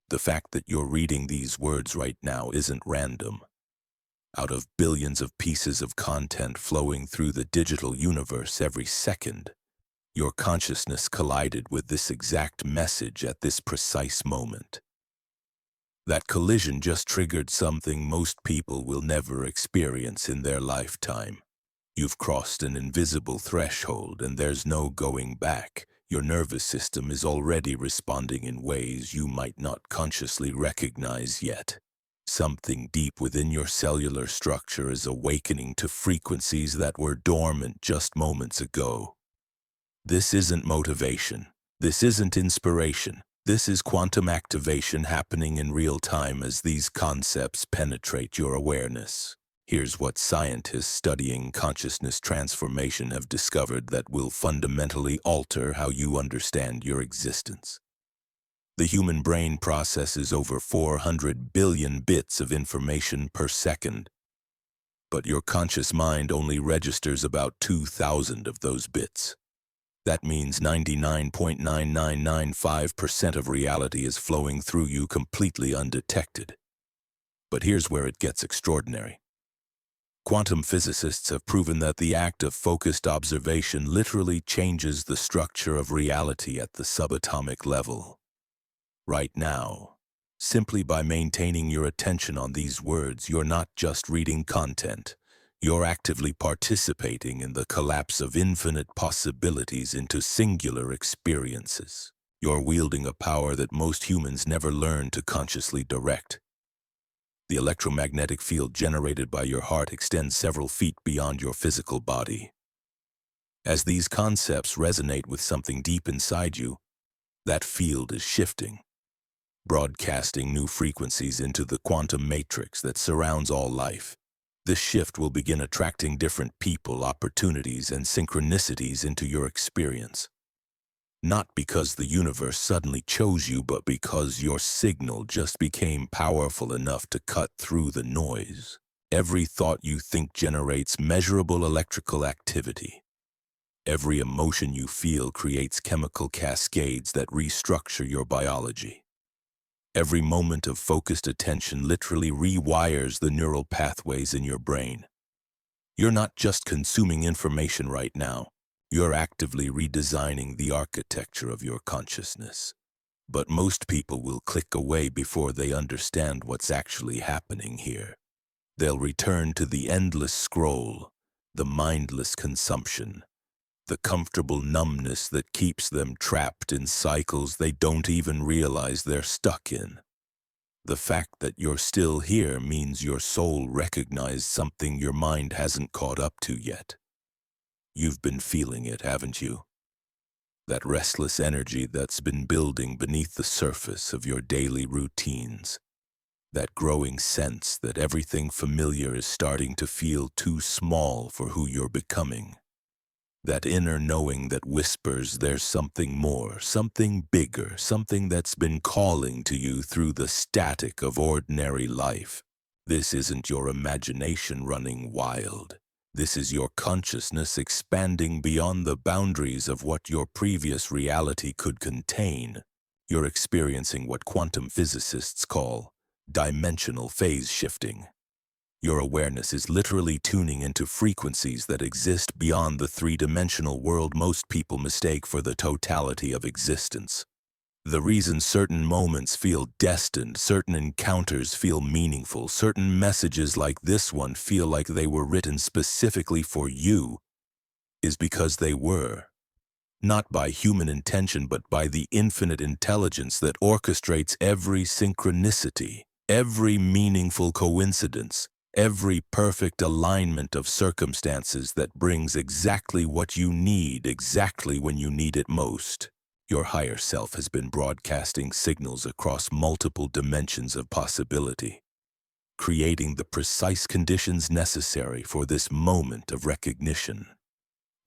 The fact that you're reading these words right now isn't random. Out of billions of pieces of content flowing through the digital universe every second, your consciousness collided with this exact message at this precise moment. That collision just triggered something most people will never experience in their lifetime. You've crossed an invisible threshold and there's no going back. Your nervous system is already responding in ways you might not consciously recognize yet. Something deep within your cellular structure is awakening to frequencies that were dormant just moments ago. This isn't motivation. This isn't inspiration. This is quantum activation happening in real time as these concepts penetrate your awareness. Here's what scientists studying consciousness transformation have discovered that will fundamentally alter how you understand your existence. The human brain processes over 400 billion bits of information per second, but your conscious mind only registers about 2,000 of those bits. That means 99.9995% of reality is flowing through you completely undetected. But here's where it gets extraordinary. Quantum physicists have proven that the act of focused observation literally changes the structure of reality at the subatomic level. Right now, simply by maintaining your attention on these words, you're not just reading content. You're actively participating in the collapse of infinite possibilities into singular experiences. You're wielding a power that most humans never learn to consciously direct. The electromagnetic field generated by your heart extends several feet beyond your physical body. As these concepts resonate with something deep inside you, that field is shifting, broadcasting new frequencies into the quantum matrix that surrounds all life. This shift will begin attracting different people, opportunities, and synchronicities into your experience. Not because the universe suddenly chose you, but because your signal just became powerful enough to cut through the noise. Every thought you think generates measurable electrical activity. Every emotion you feel creates chemical cascades that restructure your biology. Every moment of focused attention literally rewires the neural pathways in your brain. You're not just consuming information right now. You're actively redesigning the architecture of your consciousness. But most people will click away before they understand what's actually happening here. They'll return to the endless scroll, the mindless consumption, the comfortable numbness that keeps them trapped in cycles they don't even realize they're stuck in. The fact that you're still here means your soul recognized something your mind hasn't caught up to yet. You've been feeling it, haven't you? That restless energy that's been building beneath the surface of your daily routines. That growing sense that everything familiar is starting to feel too small for who you're becoming. That inner knowing that whispers there's something more, something bigger, something that's been calling to you through the static of ordinary life. This isn't your imagination running wild. This is your consciousness expanding beyond the boundaries of what your previous reality could contain. You're experiencing what quantum physicists call dimensional phase shifting. Your awareness is literally tuning into frequencies that exist beyond the three-dimensional world most people mistake for the totality of existence. The reason certain moments feel destined, certain encounters feel meaningful, certain messages like this one feel like they were written specifically for you, is because they were. Not by human intention, but by the infinite intelligence that orchestrates every synchronicity, every meaningful coincidence, every perfect alignment of circumstances that brings exactly what you need exactly when you need it most. Your higher self has been broadcasting signals across multiple dimensions of possibility, creating the precise conditions necessary for this moment of recognition.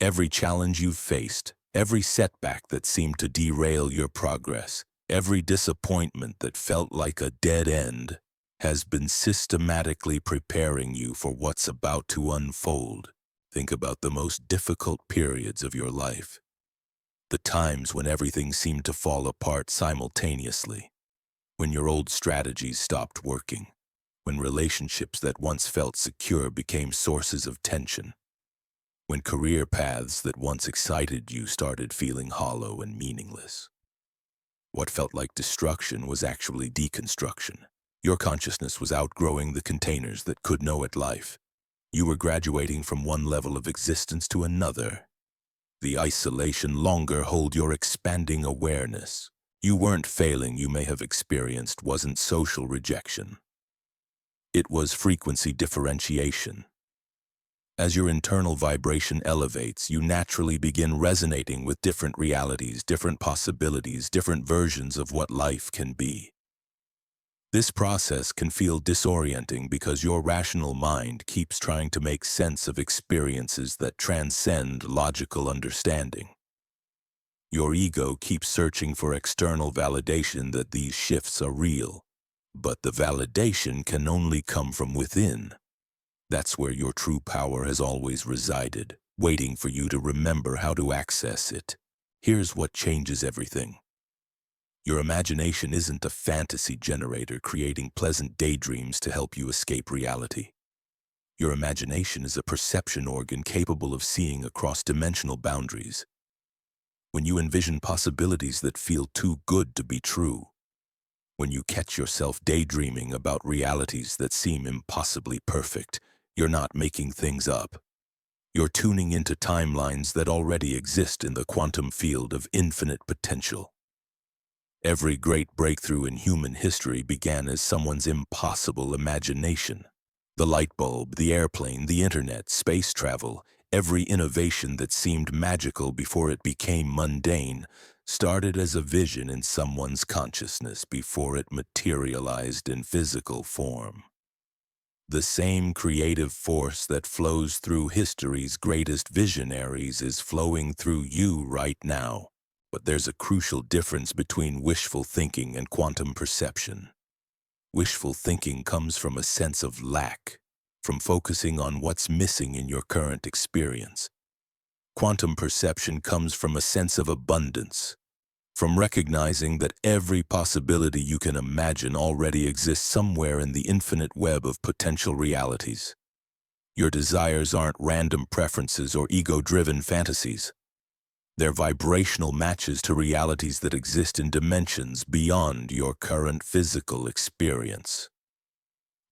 Every challenge you've faced, every setback that seemed to derail your progress, every disappointment that felt like a dead end, has been systematically preparing you for what's about to unfold. Think about the most difficult periods of your life. The times when everything seemed to fall apart simultaneously. When your old strategies stopped working, when relationships that once felt secure became sources of tension, when career paths that once excited you started feeling hollow and meaningless. What felt like destruction was actually deconstruction. Your consciousness was outgrowing the containers that could know it life. You were graduating from one level of existence to another. The isolation longer held your expanding awareness. You weren't failing you may have experienced wasn't social rejection. It was frequency differentiation. As your internal vibration elevates, you naturally begin resonating with different realities, different possibilities, different versions of what life can be. This process can feel disorienting because your rational mind keeps trying to make sense of experiences that transcend logical understanding. Your ego keeps searching for external validation that these shifts are real, but the validation can only come from within. That's where your true power has always resided, waiting for you to remember how to access it. Here's what changes everything. Your imagination isn't a fantasy generator creating pleasant daydreams to help you escape reality. Your imagination is a perception organ capable of seeing across dimensional boundaries. When you envision possibilities that feel too good to be true, when you catch yourself daydreaming about realities that seem impossibly perfect, you're not making things up. You're tuning into timelines that already exist in the quantum field of infinite potential. Every great breakthrough in human history began as someone's impossible imagination. The light bulb, the airplane, the internet, space travel, every innovation that seemed magical before it became mundane started as a vision in someone's consciousness before it materialized in physical form. The same creative force that flows through history's greatest visionaries is flowing through you right now. But there's a crucial difference between wishful thinking and quantum perception. Wishful thinking comes from a sense of lack, from focusing on what's missing in your current experience. Quantum perception comes from a sense of abundance, from recognizing that every possibility you can imagine already exists somewhere in the infinite web of potential realities. Your desires aren't random preferences or ego-driven fantasies. They're vibrational matches to realities that exist in dimensions beyond your current physical experience.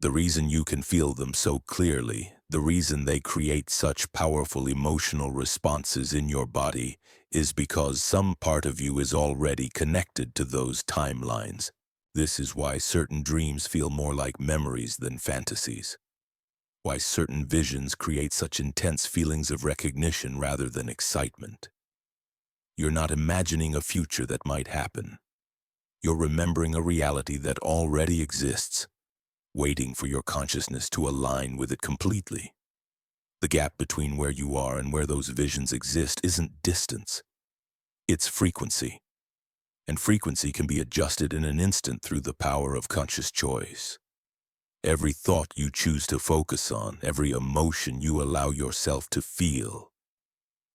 The reason you can feel them so clearly, the reason they create such powerful emotional responses in your body, is because some part of you is already connected to those timelines. This is why certain dreams feel more like memories than fantasies. Why certain visions create such intense feelings of recognition rather than excitement. You're not imagining a future that might happen. You're remembering a reality that already exists, waiting for your consciousness to align with it completely. The gap between where you are and where those visions exist isn't distance. It's frequency. And frequency can be adjusted in an instant through the power of conscious choice. Every thought you choose to focus on, every emotion you allow yourself to feel,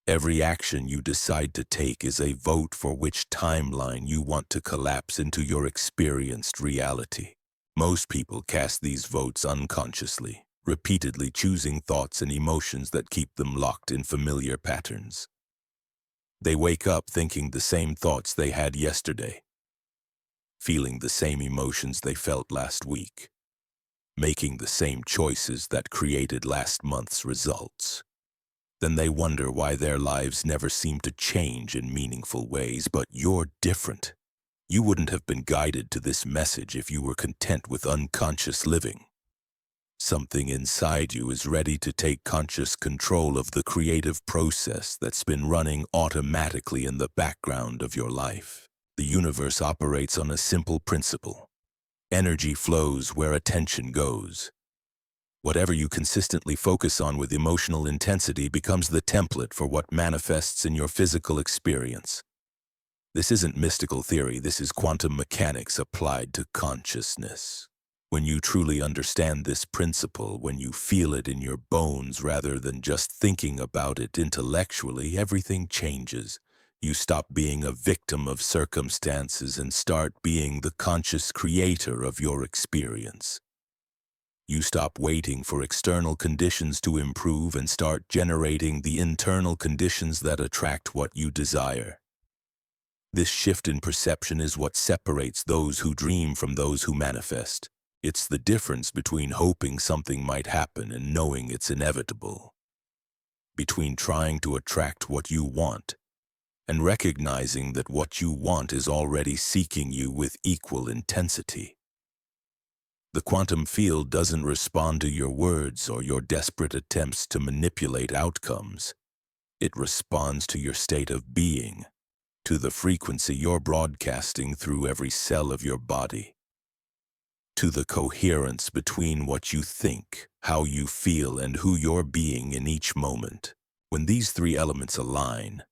every action you decide to take is a vote for which timeline you want to collapse into your experienced reality. Most people cast these votes unconsciously, repeatedly choosing thoughts and emotions that keep them locked in familiar patterns. They wake up thinking the same thoughts they had yesterday, feeling the same emotions they felt last week, making the same choices that created last month's results. Then they wonder why their lives never seem to change in meaningful ways, but you're different. You wouldn't have been guided to this message if you were content with unconscious living. Something inside you is ready to take conscious control of the creative process that's been running automatically in the background of your life. The universe operates on a simple principle. Energy flows where attention goes. Whatever you consistently focus on with emotional intensity becomes the template for what manifests in your physical experience. This isn't mystical theory, this is quantum mechanics applied to consciousness. When you truly understand this principle, when you feel it in your bones rather than just thinking about it intellectually, everything changes. You stop being a victim of circumstances and start being the conscious creator of your experience. You stop waiting for external conditions to improve and start generating the internal conditions that attract what you desire. This shift in perception is what separates those who dream from those who manifest. It's the difference between hoping something might happen and knowing it's inevitable. Between trying to attract what you want and recognizing that what you want is already seeking you with equal intensity. The quantum field doesn't respond to your words or your desperate attempts to manipulate outcomes. It responds to your state of being, to the frequency you're broadcasting through every cell of your body, to the coherence between what you think, how you feel, and who you're being in each moment. When these three elements align,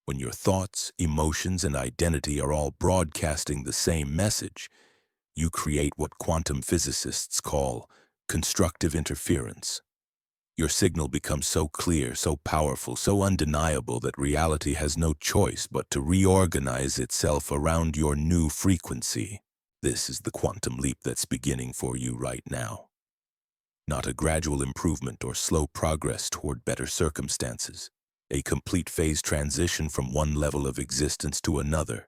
when your thoughts, emotions, and identity are all broadcasting the same message, you create what quantum physicists call constructive interference. Your signal becomes so clear, so powerful, so undeniable that reality has no choice but to reorganize itself around your new frequency. This is the quantum leap that's beginning for you right now. Not a gradual improvement or slow progress toward better circumstances. A complete phase transition from one level of existence to another.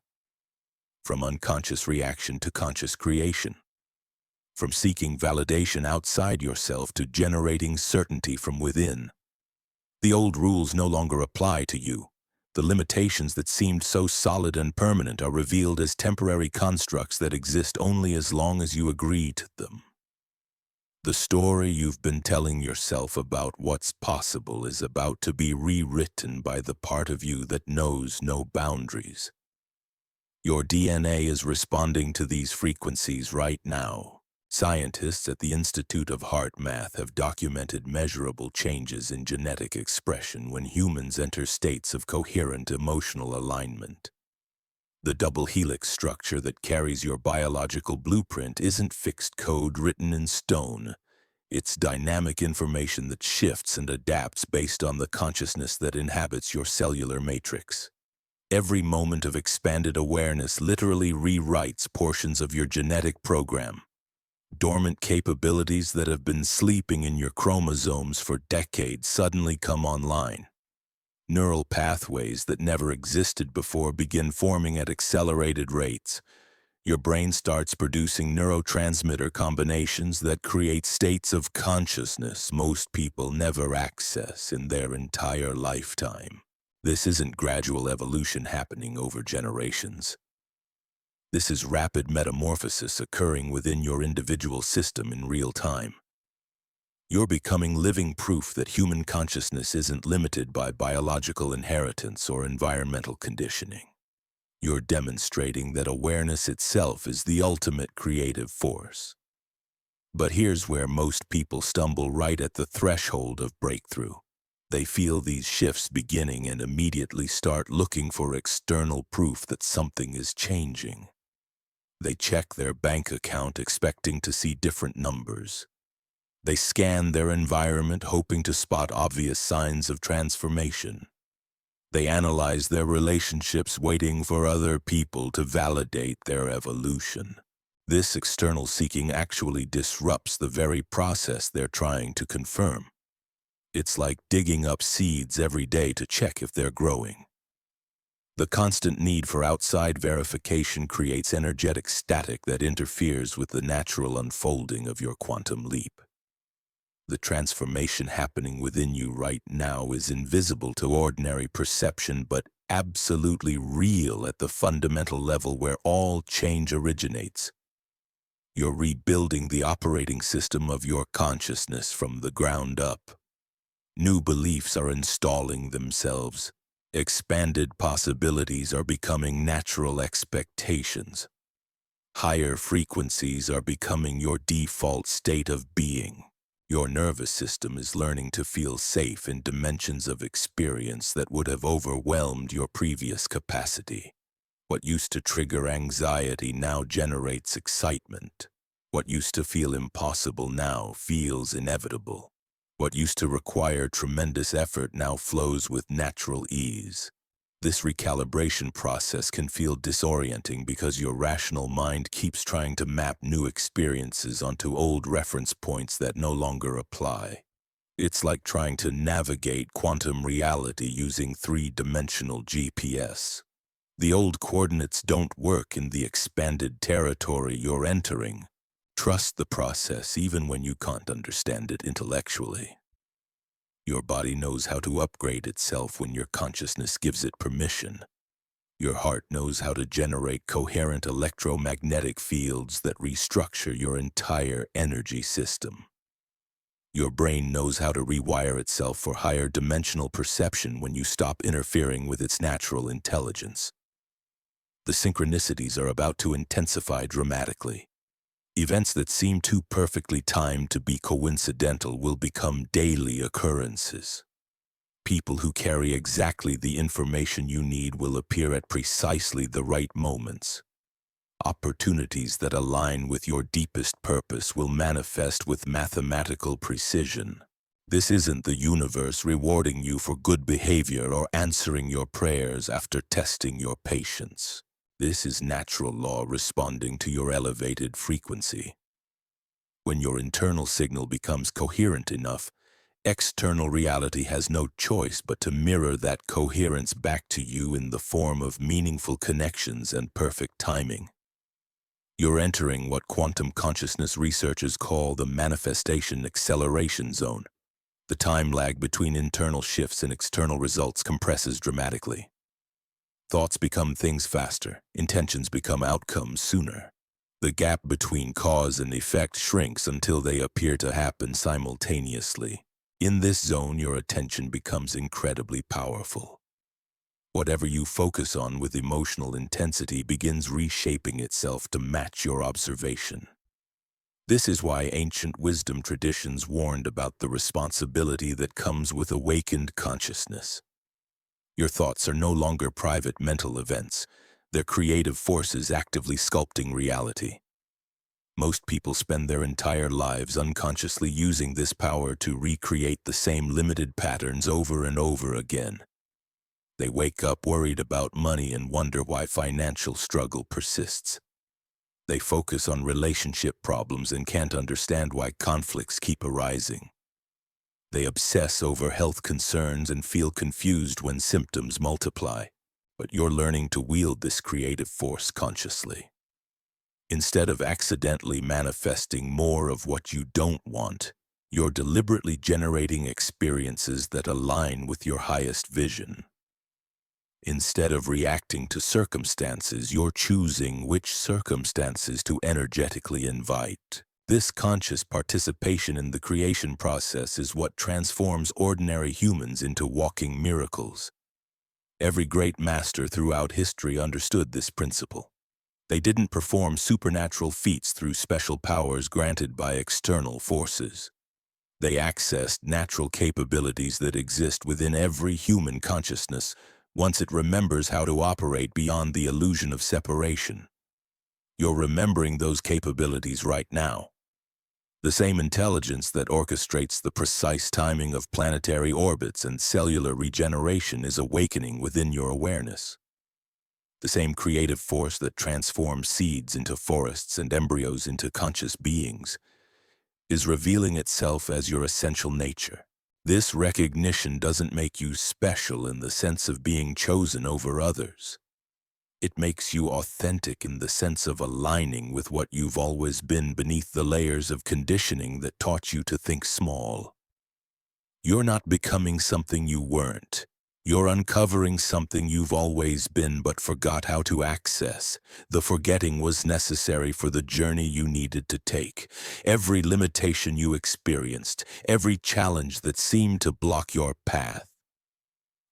From unconscious reaction to conscious creation. From seeking validation outside yourself to generating certainty from within. The old rules no longer apply to you. The limitations that seemed so solid and permanent are revealed as temporary constructs that exist only as long as you agree to them. The story you've been telling yourself about what's possible is about to be rewritten by the part of you that knows no boundaries. Your DNA is responding to these frequencies right now. Scientists at the Institute of Heart Math have documented measurable changes in genetic expression when humans enter states of coherent emotional alignment. The double helix structure that carries your biological blueprint isn't fixed code written in stone. It's dynamic information that shifts and adapts based on the consciousness that inhabits your cellular matrix. Every moment of expanded awareness literally rewrites portions of your genetic program. Dormant capabilities that have been sleeping in your chromosomes for decades suddenly come online. Neural pathways that never existed before begin forming at accelerated rates. Your brain starts producing neurotransmitter combinations that create states of consciousness most people never access in their entire lifetime. This isn't gradual evolution happening over generations. This is rapid metamorphosis occurring within your individual system in real time. You're becoming living proof that human consciousness isn't limited by biological inheritance or environmental conditioning. You're demonstrating that awareness itself is the ultimate creative force. But here's where most people stumble right at the threshold of breakthrough. They feel these shifts beginning and immediately start looking for external proof that something is changing. They check their bank account expecting to see different numbers. They scan their environment hoping to spot obvious signs of transformation. They analyze their relationships waiting for other people to validate their evolution. This external seeking actually disrupts the very process they're trying to confirm. It's like digging up seeds every day to check if they're growing. The constant need for outside verification creates energetic static that interferes with the natural unfolding of your quantum leap. The transformation happening within you right now is invisible to ordinary perception, but absolutely real at the fundamental level where all change originates. You're rebuilding the operating system of your consciousness from the ground up. New beliefs are installing themselves. Expanded possibilities are becoming natural expectations. Higher frequencies are becoming your default state of being. Your nervous system is learning to feel safe in dimensions of experience that would have overwhelmed your previous capacity. What used to trigger anxiety now generates excitement. What used to feel impossible now feels inevitable. What used to require tremendous effort now flows with natural ease. This recalibration process can feel disorienting because your rational mind keeps trying to map new experiences onto old reference points that no longer apply. It's like trying to navigate quantum reality using three-dimensional GPS. The old coordinates don't work in the expanded territory you're entering. Trust the process even when you can't understand it intellectually. Your body knows how to upgrade itself when your consciousness gives it permission. Your heart knows how to generate coherent electromagnetic fields that restructure your entire energy system. Your brain knows how to rewire itself for higher dimensional perception when you stop interfering with its natural intelligence. The synchronicities are about to intensify dramatically. Events that seem too perfectly timed to be coincidental will become daily occurrences. People who carry exactly the information you need will appear at precisely the right moments. Opportunities that align with your deepest purpose will manifest with mathematical precision. This isn't the universe rewarding you for good behavior or answering your prayers after testing your patience. This is natural law responding to your elevated frequency. When your internal signal becomes coherent enough, external reality has no choice but to mirror that coherence back to you in the form of meaningful connections and perfect timing. You're entering what quantum consciousness researchers call the manifestation acceleration zone. The time lag between internal shifts and external results compresses dramatically. Thoughts become things faster, intentions become outcomes sooner. The gap between cause and effect shrinks until they appear to happen simultaneously. In this zone, your attention becomes incredibly powerful. Whatever you focus on with emotional intensity begins reshaping itself to match your observation. This is why ancient wisdom traditions warned about the responsibility that comes with awakened consciousness. Your thoughts are no longer private mental events. They're creative forces actively sculpting reality. Most people spend their entire lives unconsciously using this power to recreate the same limited patterns over and over again. They wake up worried about money and wonder why financial struggle persists. They focus on relationship problems and can't understand why conflicts keep arising. They obsess over health concerns and feel confused when symptoms multiply. But you're learning to wield this creative force consciously. Instead of accidentally manifesting more of what you don't want, you're deliberately generating experiences that align with your highest vision. Instead of reacting to circumstances, you're choosing which circumstances to energetically invite. This conscious participation in the creation process is what transforms ordinary humans into walking miracles. Every great master throughout history understood this principle. They didn't perform supernatural feats through special powers granted by external forces. They accessed natural capabilities that exist within every human consciousness once it remembers how to operate beyond the illusion of separation. You're remembering those capabilities right now. The same intelligence that orchestrates the precise timing of planetary orbits and cellular regeneration is awakening within your awareness. The same creative force that transforms seeds into forests and embryos into conscious beings is revealing itself as your essential nature. This recognition doesn't make you special in the sense of being chosen over others. It makes you authentic in the sense of aligning with what you've always been beneath the layers of conditioning that taught you to think small. You're not becoming something you weren't. You're uncovering something you've always been but forgot how to access. The forgetting was necessary for the journey you needed to take. Every limitation you experienced, every challenge that seemed to block your path,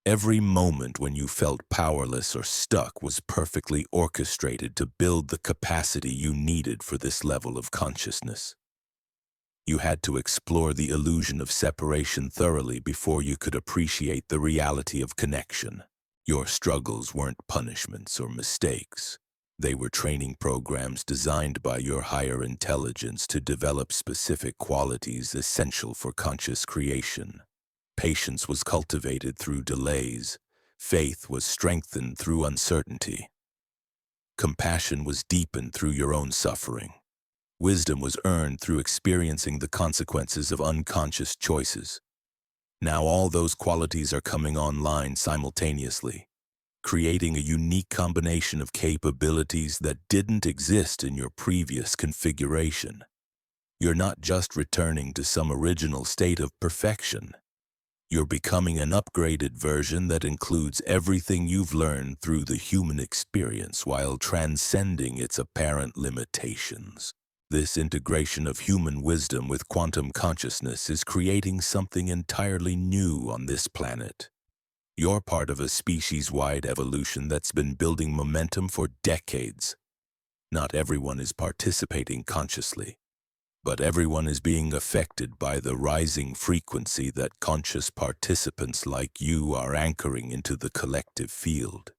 every moment when you felt powerless or stuck was perfectly orchestrated to build the capacity you needed for this level of consciousness. You had to explore the illusion of separation thoroughly before you could appreciate the reality of connection. Your struggles weren't punishments or mistakes. They were training programs designed by your higher intelligence to develop specific qualities essential for conscious creation. Patience was cultivated through delays. Faith was strengthened through uncertainty. Compassion was deepened through your own suffering. Wisdom was earned through experiencing the consequences of unconscious choices. Now all those qualities are coming online simultaneously, creating a unique combination of capabilities that didn't exist in your previous configuration. You're not just returning to some original state of perfection. You're becoming an upgraded version that includes everything you've learned through the human experience while transcending its apparent limitations. This integration of human wisdom with quantum consciousness is creating something entirely new on this planet. You're part of a species-wide evolution that's been building momentum for decades. Not everyone is participating consciously, but everyone is being affected by the rising frequency that conscious participants like you are anchoring into the collective field.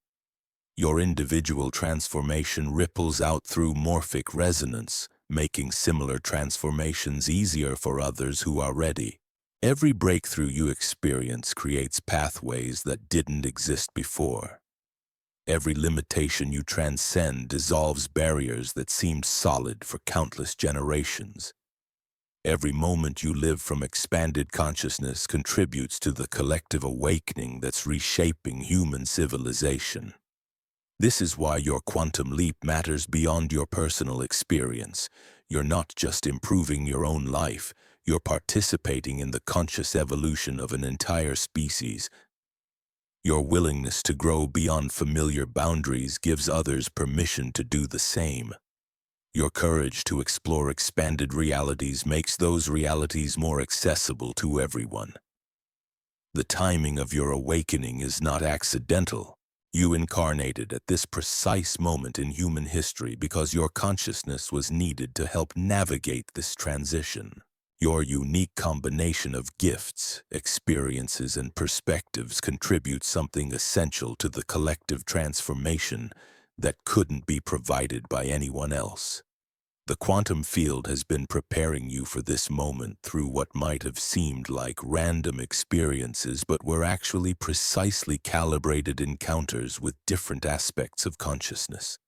Your individual transformation ripples out through morphic resonance, making similar transformations easier for others who are ready. Every breakthrough you experience creates pathways that didn't exist before. Every limitation you transcend dissolves barriers that seemed solid for countless generations. Every moment you live from expanded consciousness contributes to the collective awakening that's reshaping human civilization. This is why your quantum leap matters beyond your personal experience. You're not just improving your own life, you're participating in the conscious evolution of an entire species. Your willingness to grow beyond familiar boundaries gives others permission to do the same. Your courage to explore expanded realities makes those realities more accessible to everyone. The timing of your awakening is not accidental. You incarnated at this precise moment in human history because your consciousness was needed to help navigate this transition. Your unique combination of gifts, experiences, and perspectives contributes something essential to the collective transformation that couldn't be provided by anyone else. The quantum field has been preparing you for this moment through what might have seemed like random experiences but were actually precisely calibrated encounters with different aspects of consciousness.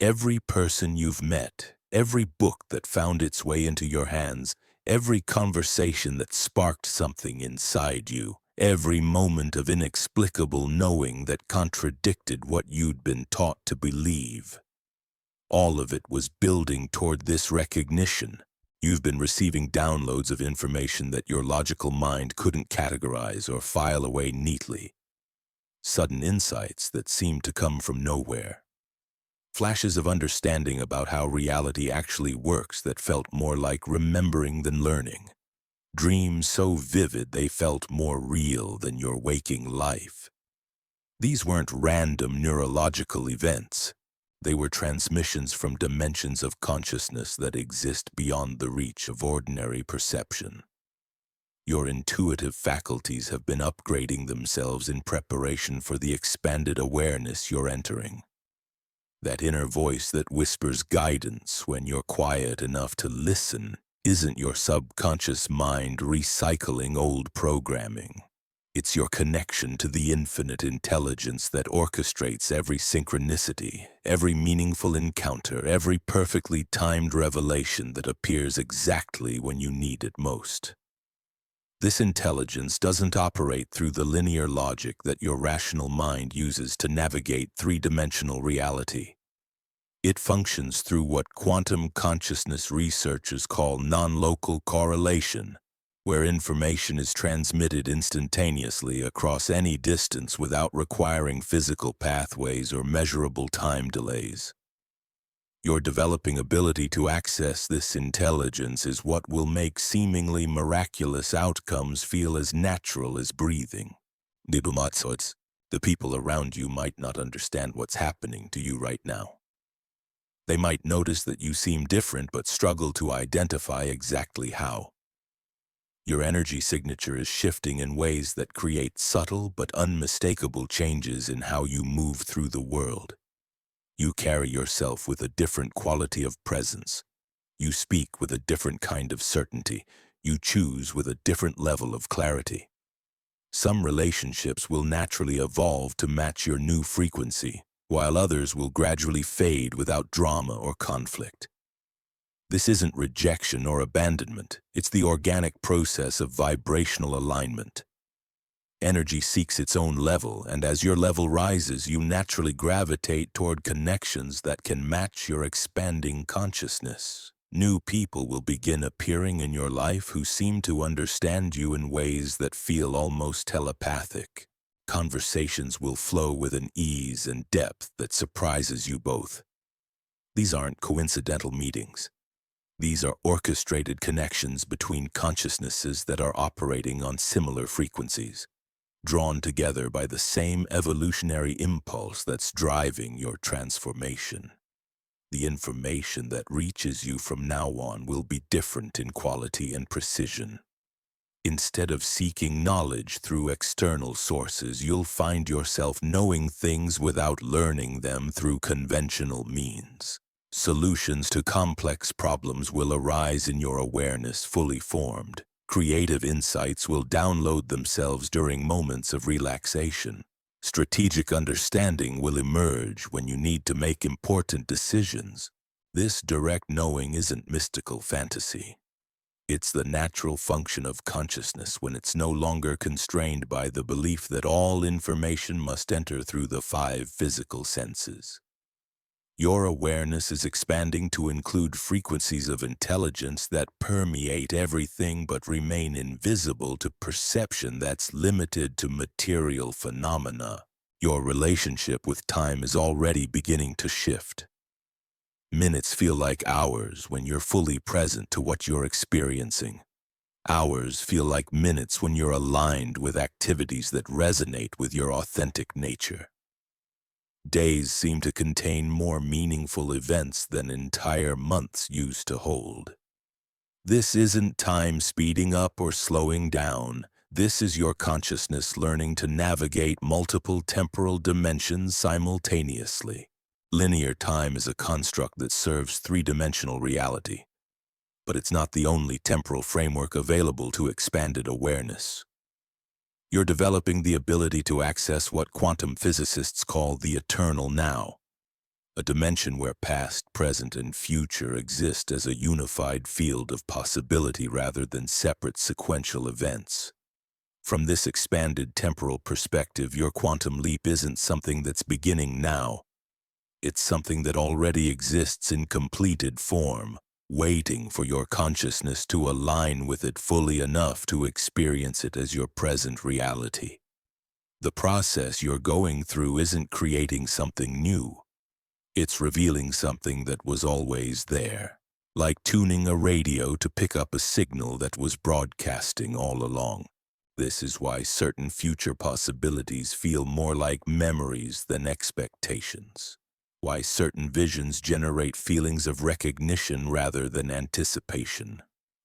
Every person you've met, every book that found its way into your hands, every conversation that sparked something inside you, every moment of inexplicable knowing that contradicted what you'd been taught to believe. All of it was building toward this recognition. You've been receiving downloads of information that your logical mind couldn't categorize or file away neatly. Sudden insights that seemed to come from nowhere. Flashes of understanding about how reality actually works that felt more like remembering than learning. Dreams so vivid they felt more real than your waking life. These weren't random neurological events. They were transmissions from dimensions of consciousness that exist beyond the reach of ordinary perception. Your intuitive faculties have been upgrading themselves in preparation for the expanded awareness you're entering. That inner voice that whispers guidance when you're quiet enough to listen isn't your subconscious mind recycling old programming. It's your connection to the infinite intelligence that orchestrates every synchronicity, every meaningful encounter, every perfectly timed revelation that appears exactly when you need it most. This intelligence doesn't operate through the linear logic that your rational mind uses to navigate three-dimensional reality. It functions through what quantum consciousness researchers call non-local correlation, where information is transmitted instantaneously across any distance without requiring physical pathways or measurable time delays. Your developing ability to access this intelligence is what will make seemingly miraculous outcomes feel as natural as breathing. The people around you might not understand what's happening to you right now. They might notice that you seem different but struggle to identify exactly how. Your energy signature is shifting in ways that create subtle but unmistakable changes in how you move through the world. You carry yourself with a different quality of presence. You speak with a different kind of certainty. You choose with a different level of clarity. Some relationships will naturally evolve to match your new frequency, while others will gradually fade without drama or conflict. This isn't rejection or abandonment, it's the organic process of vibrational alignment. Energy seeks its own level, and as your level rises, you naturally gravitate toward connections that can match your expanding consciousness. New people will begin appearing in your life who seem to understand you in ways that feel almost telepathic. Conversations will flow with an ease and depth that surprises you both. These aren't coincidental meetings. These are orchestrated connections between consciousnesses that are operating on similar frequencies, drawn together by the same evolutionary impulse that's driving your transformation. The information that reaches you from now on will be different in quality and precision. Instead of seeking knowledge through external sources, you'll find yourself knowing things without learning them through conventional means. Solutions to complex problems will arise in your awareness fully formed. Creative insights will download themselves during moments of relaxation. Strategic understanding will emerge when you need to make important decisions. This direct knowing isn't mystical fantasy. It's the natural function of consciousness when it's no longer constrained by the belief that all information must enter through the 5 physical senses. Your awareness is expanding to include frequencies of intelligence that permeate everything but remain invisible to perception that's limited to material phenomena. Your relationship with time is already beginning to shift. Minutes feel like hours when you're fully present to what you're experiencing. Hours feel like minutes when you're aligned with activities that resonate with your authentic nature. Days seem to contain more meaningful events than entire months used to hold. This isn't time speeding up or slowing down. This is your consciousness learning to navigate multiple temporal dimensions simultaneously. Linear time is a construct that serves 3-dimensional reality, but it's not the only temporal framework available to expanded awareness. You're developing the ability to access what quantum physicists call the eternal now, a dimension where past, present, and future exist as a unified field of possibility rather than separate sequential events. From this expanded temporal perspective, your quantum leap isn't something that's beginning now. It's something that already exists in completed form, waiting for your consciousness to align with it fully enough to experience it as your present reality. The process you're going through isn't creating something new. It's revealing something that was always there, like tuning a radio to pick up a signal that was broadcasting all along. This is why certain future possibilities feel more like memories than expectations. Why certain visions generate feelings of recognition rather than anticipation.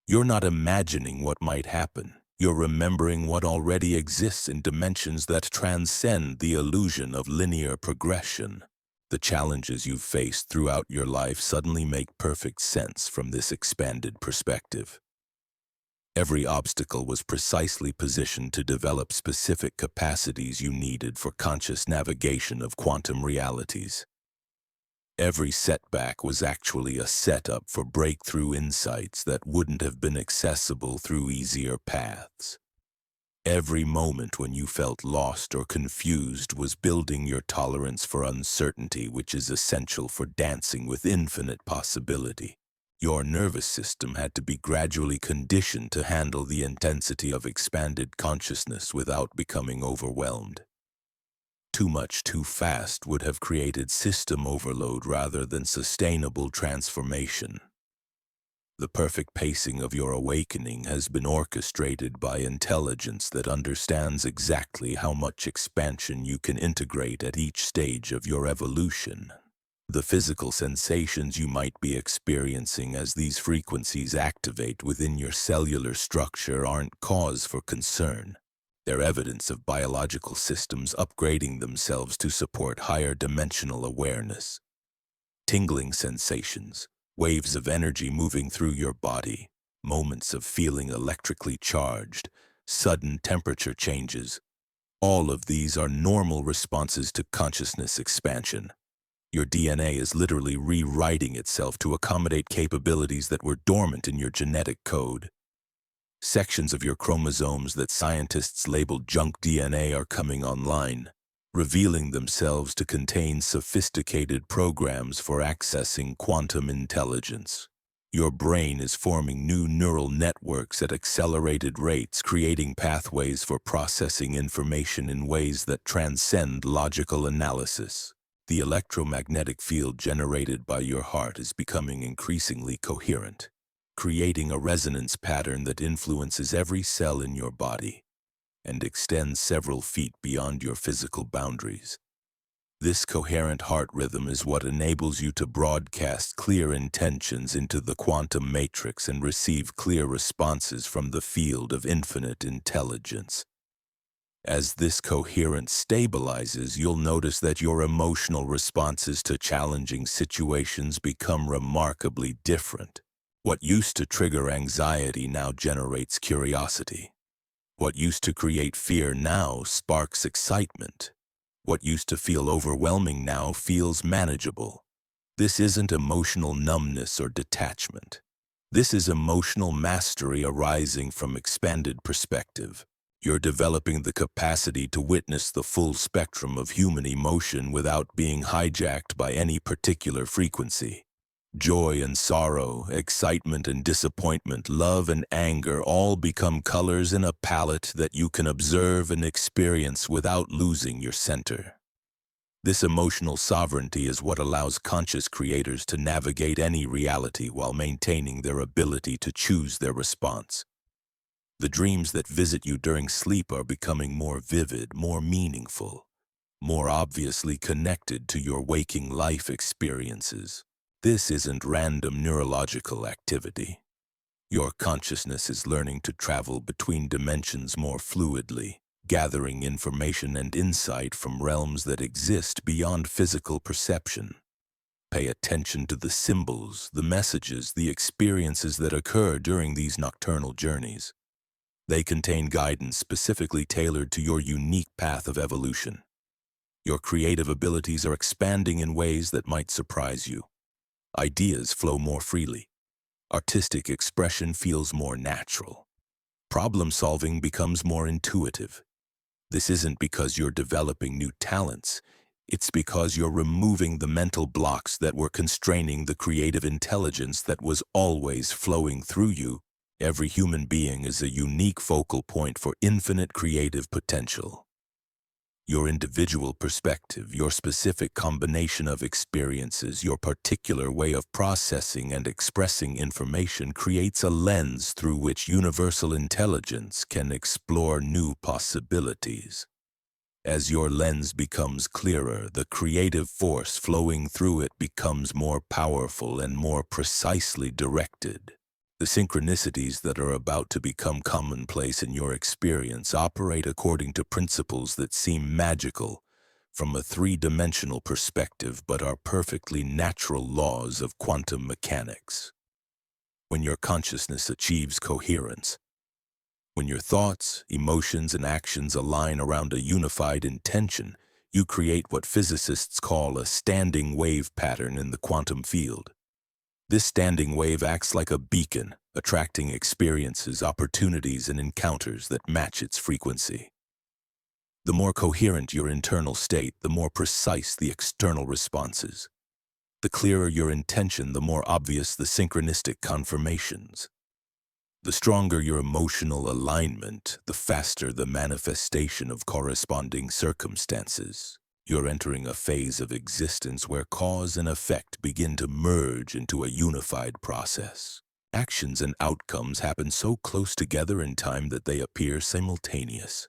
You're not imagining what might happen. You're remembering what already exists in dimensions that transcend the illusion of linear progression. The challenges you've faced throughout your life suddenly make perfect sense from this expanded perspective. Every obstacle was precisely positioned to develop specific capacities you needed for conscious navigation of quantum realities. Every setback was actually a setup for breakthrough insights that wouldn't have been accessible through easier paths. Every moment when you felt lost or confused was building your tolerance for uncertainty, which is essential for dancing with infinite possibility. Your nervous system had to be gradually conditioned to handle the intensity of expanded consciousness without becoming overwhelmed. Too much too fast would have created system overload rather than sustainable transformation. The perfect pacing of your awakening has been orchestrated by intelligence that understands exactly how much expansion you can integrate at each stage of your evolution. The physical sensations you might be experiencing as these frequencies activate within your cellular structure aren't cause for concern. They're evidence of biological systems upgrading themselves to support higher dimensional awareness. Tingling sensations, waves of energy moving through your body, moments of feeling electrically charged, sudden temperature changes. All of these are normal responses to consciousness expansion. Your DNA is literally rewriting itself to accommodate capabilities that were dormant in your genetic code. Sections of your chromosomes that scientists labeled junk DNA are coming online, revealing themselves to contain sophisticated programs for accessing quantum intelligence. Your brain is forming new neural networks at accelerated rates, creating pathways for processing information in ways that transcend logical analysis. The electromagnetic field generated by your heart is becoming increasingly coherent, creating a resonance pattern that influences every cell in your body and extends several feet beyond your physical boundaries. This coherent heart rhythm is what enables you to broadcast clear intentions into the quantum matrix and receive clear responses from the field of infinite intelligence. As this coherence stabilizes, you'll notice that your emotional responses to challenging situations become remarkably different. What used to trigger anxiety now generates curiosity. What used to create fear now sparks excitement. What used to feel overwhelming now feels manageable. This isn't emotional numbness or detachment. This is emotional mastery arising from expanded perspective. You're developing the capacity to witness the full spectrum of human emotion without being hijacked by any particular frequency. Joy and sorrow, excitement and disappointment, love and anger all become colors in a palette that you can observe and experience without losing your center. This emotional sovereignty is what allows conscious creators to navigate any reality while maintaining their ability to choose their response. The dreams that visit you during sleep are becoming more vivid, more meaningful, more obviously connected to your waking life experiences. This isn't random neurological activity. Your consciousness is learning to travel between dimensions more fluidly, gathering information and insight from realms that exist beyond physical perception. Pay attention to the symbols, the messages, the experiences that occur during these nocturnal journeys. They contain guidance specifically tailored to your unique path of evolution. Your creative abilities are expanding in ways that might surprise you. Ideas flow more freely. Artistic expression feels more natural. Problem-solving becomes more intuitive. This isn't because you're developing new talents. It's because you're removing the mental blocks that were constraining the creative intelligence that was always flowing through you. Every human being is a unique focal point for infinite creative potential. Your individual perspective, your specific combination of experiences, your particular way of processing and expressing information creates a lens through which universal intelligence can explore new possibilities. As your lens becomes clearer, the creative force flowing through it becomes more powerful and more precisely directed. The synchronicities that are about to become commonplace in your experience operate according to principles that seem magical from a three-dimensional perspective but are perfectly natural laws of quantum mechanics. When your consciousness achieves coherence, when your thoughts, emotions, and actions align around a unified intention, you create what physicists call a standing wave pattern in the quantum field. This standing wave acts like a beacon, attracting experiences, opportunities, and encounters that match its frequency. The more coherent your internal state, the more precise the external responses. The clearer your intention, the more obvious the synchronistic confirmations. The stronger your emotional alignment, the faster the manifestation of corresponding circumstances. You're entering a phase of existence where cause and effect begin to merge into a unified process. Actions and outcomes happen so close together in time that they appear simultaneous.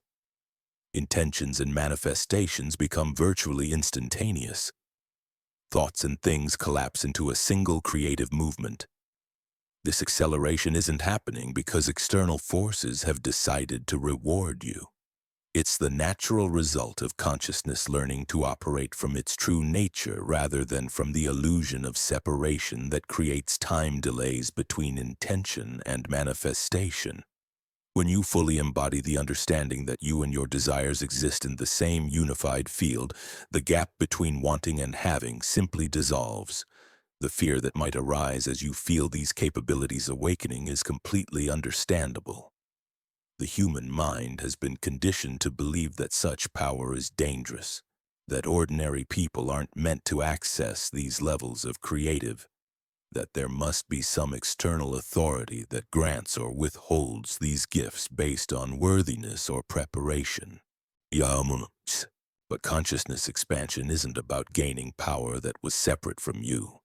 Intentions and manifestations become virtually instantaneous. Thoughts and things collapse into a single creative movement. This acceleration isn't happening because external forces have decided to reward you. It's the natural result of consciousness learning to operate from its true nature rather than from the illusion of separation that creates time delays between intention and manifestation. When you fully embody the understanding that you and your desires exist in the same unified field, the gap between wanting and having simply dissolves. The fear that might arise as you feel these capabilities awakening is completely understandable. The human mind has been conditioned to believe that such power is dangerous, that ordinary people aren't meant to access these levels of creative, that there must be some external authority that grants or withholds these gifts based on worthiness or preparation. Yams. But consciousness expansion isn't about gaining power that was separate from you.